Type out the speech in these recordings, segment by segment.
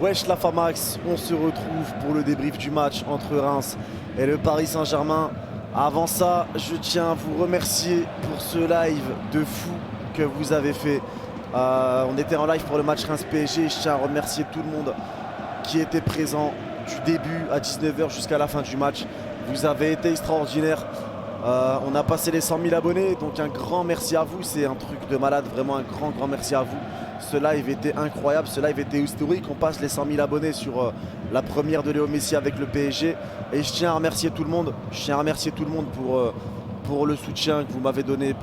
Wesh la Famax, on se retrouve pour le débrief du match entre Reims et le Paris Saint-Germain. Avant ça, je tiens à vous remercier pour ce live de fou que vous avez fait. On était en live pour le match Reims-PSG. Je tiens à remercier tout le monde qui était présent du début à 19 h jusqu'à la fin du match. Vous avez été extraordinaire. On a passé les 100 000 abonnés, donc un grand merci à vous. C'est un truc de malade, vraiment un grand merci à vous. Ce live était incroyable, ce live était historique. On passe les 100 000 abonnés sur la première de Léo Messi avec le PSG. Et je tiens à remercier tout le monde. Je tiens à remercier tout le monde pour le soutien que vous m'avez donné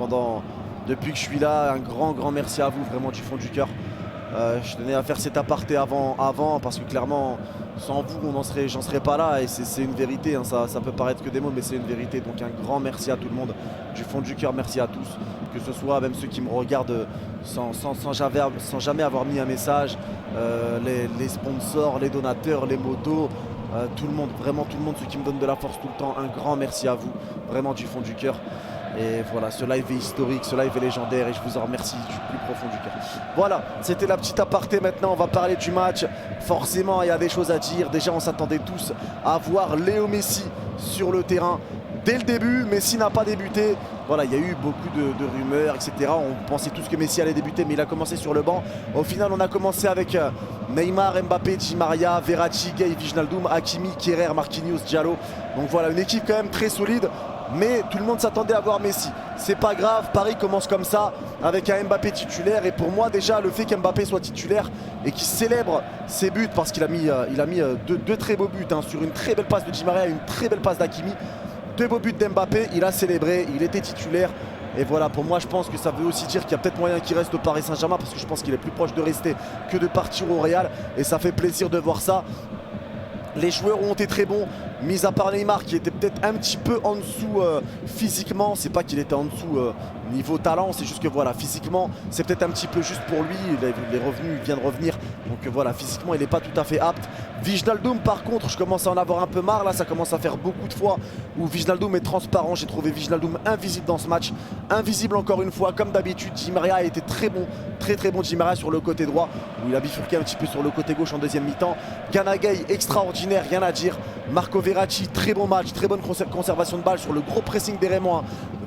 depuis que je suis là. Un grand merci à vous, vraiment du fond du cœur. Je tenais à faire cet aparté avant parce que clairement, sans vous, j'en serais pas là. Et c'est une vérité, hein. Ça peut paraître que des mots, mais c'est une vérité. Donc un grand merci à tout le monde, du fond du cœur, merci à tous. Que ce soit même ceux qui me regardent sans jamais avoir mis un message, les sponsors, les donateurs, les motos, tout le monde, vraiment tout le monde, ceux qui me donnent de la force tout le temps. Un grand merci à vous, vraiment du fond du cœur. Et voilà, ce live est historique, ce live est légendaire et je vous en remercie du plus profond du cœur. Voilà, c'était la petite aparté. Maintenant, on va parler du match. Forcément, il y a des choses à dire. Déjà, on s'attendait tous à voir Léo Messi sur le terrain. Dès le début, Messi n'a pas débuté. Voilà, il y a eu beaucoup de rumeurs, etc. On pensait tous que Messi allait débuter, mais il a commencé sur le banc. Au final, on a commencé avec Neymar, Mbappé, Di Maria, Verratti, Gueye, Wijnaldum, Hakimi, Kehrer, Marquinhos, Diallo. Donc voilà, une équipe quand même très solide. Mais tout le monde s'attendait à voir Messi. C'est pas grave, Paris commence comme ça avec un Mbappé titulaire. Et pour moi déjà, le fait qu'Mbappé soit titulaire et qu'il célèbre ses buts, parce qu'il a mis deux très beaux buts, hein, sur une très belle passe de Di Maria et une très belle passe d'Hakimi. Deux beaux buts d'Mbappé, il a célébré, il était titulaire. Et voilà, pour moi je pense que ça veut aussi dire qu'il y a peut-être moyen qu'il reste au Paris Saint-Germain, parce que je pense qu'il est plus proche de rester que de partir au Real. Et ça fait plaisir de voir ça. Les joueurs ont été très bons, mis à part Neymar qui était peut-être un petit peu en dessous physiquement. C'est pas qu'il était en dessous niveau talent, c'est juste que voilà, physiquement c'est peut-être un petit peu juste pour lui. Il est revenu, il vient de revenir, donc voilà, physiquement il n'est pas tout à fait apte. Wijnaldum par contre, je commence à en avoir un peu marre. Là ça commence à faire beaucoup de fois où Wijnaldum est transparent. J'ai trouvé Wijnaldum invisible dans ce match, invisible encore une fois comme d'habitude. Di Maria a été très bon, très bon Di Maria sur le côté droit, où il a bifurqué un petit peu sur le côté gauche en deuxième mi-temps. Gana Gueye extraordinaire, rien à dire. Marco Verratti, très bon match, très bonne conservation de balle sur le gros pressing des Rémois.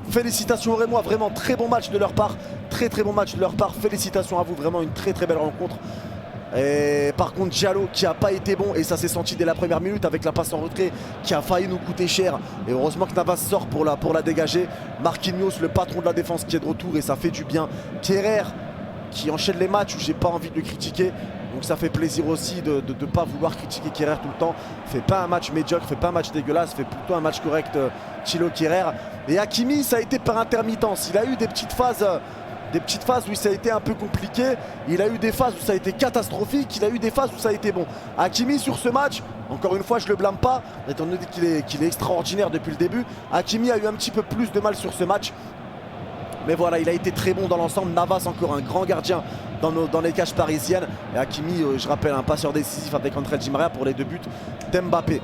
Félicitations aux Rémois, vraiment très bon match de leur part, très bon match de leur part. Félicitations à vous, vraiment une très belle rencontre. Et par contre Diallo qui a pas été bon, et ça s'est senti dès la première minute avec la passe en retrait qui a failli nous coûter cher. Et heureusement que Navas sort pour la dégager. Marquinhos, le patron de la défense, qui est de retour et ça fait du bien. Kehrer qui enchaîne les matchs où j'ai pas envie de le critiquer. Donc ça fait plaisir aussi de ne pas vouloir critiquer Kehrer tout le temps. Fait pas un match médiocre, fait pas un match dégueulasse, fait plutôt un match correct, Thilo Kehrer. Et Hakimi, ça a été par intermittence. Il a eu des petites phases où ça a été un peu compliqué. Il a eu des phases où ça a été catastrophique. Il a eu des phases où ça a été bon. Hakimi sur ce match, encore une fois je le blâme pas, étant donné qu'il est extraordinaire depuis le début. Hakimi a eu un petit peu plus de mal sur ce match. Mais voilà, il a été très bon dans l'ensemble. Navas, encore un grand gardien dans les cages parisiennes. Et Hakimi, je rappelle, un passeur décisif avec André Di Maria pour les deux buts d'Mbappé.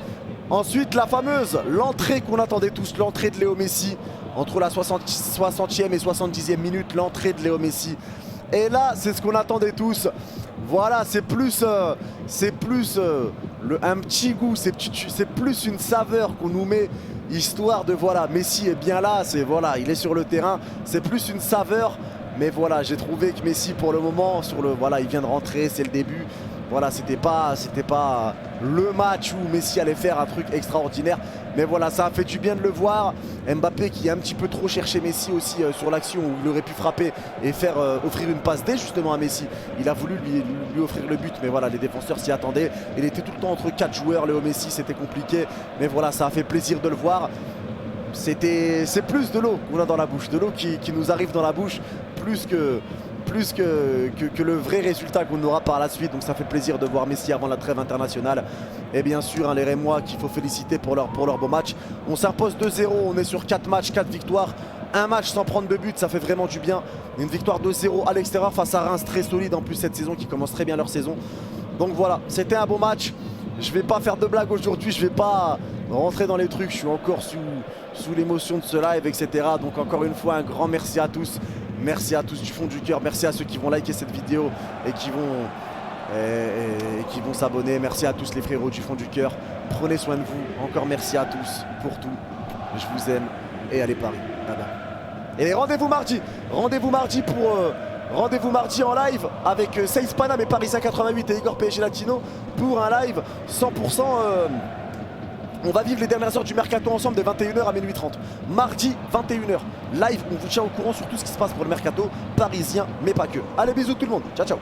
Ensuite, la fameuse, l'entrée qu'on attendait tous, l'entrée de Léo Messi. Entre la 60e et 70e minute, l'entrée de Léo Messi. Et là, c'est ce qu'on attendait tous. Voilà, c'est plus un petit goût, c'est plus une saveur qu'on nous met, histoire de voilà, Messi est bien là, voilà, il est sur le terrain, c'est plus une saveur. Mais voilà, j'ai trouvé que Messi pour le moment, voilà, il vient de rentrer, c'est le début. Voilà, c'était pas le match où Messi allait faire un truc extraordinaire. Mais voilà, ça a fait du bien de le voir. Mbappé qui a un petit peu trop cherché Messi aussi sur l'action où il aurait pu frapper et offrir une passe D justement à Messi. Il a voulu lui offrir le but, mais voilà, les défenseurs s'y attendaient. Il était tout le temps entre 4 joueurs, Léo Messi, c'était compliqué. Mais voilà, ça a fait plaisir de le voir. C'est plus de l'eau qu'on a dans la bouche, de l'eau qui nous arrive dans la bouche, plus que le vrai résultat qu'on aura par la suite. Donc ça fait plaisir de voir Messi avant la trêve internationale. Et bien sûr, les Rémois qu'il faut féliciter pour leur beau match. On s'impose 2-0, on est sur 4 matchs, 4 victoires. Un match sans prendre de but, ça fait vraiment du bien. Une victoire 2-0 à l'extérieur face à Reims, très solide en plus cette saison, qui commence très bien leur saison. Donc voilà, c'était un beau match. Je vais pas faire de blagues aujourd'hui, je vais pas rentrer dans les trucs, je suis encore sous l'émotion de ce live, etc. Donc encore une fois, un grand merci à tous. Merci à tous du fond du cœur, merci à ceux qui vont liker cette vidéo et qui qui vont s'abonner. Merci à tous les frérots du fond du cœur. Prenez soin de vous. Encore merci à tous pour tout. Je vous aime et allez Paris. Bye bye. Et rendez-vous mardi. Rendez-vous mardi pour... Rendez-vous mardi en live avec Saïs Panam et Paris 88 et Igor PSG Latino pour un live 100%. On va vivre les dernières heures du mercato ensemble de 21h à minuit 30. Mardi 21h, live, on vous tient au courant sur tout ce qui se passe pour le mercato parisien, mais pas que. Allez, bisous tout le monde, ciao ciao.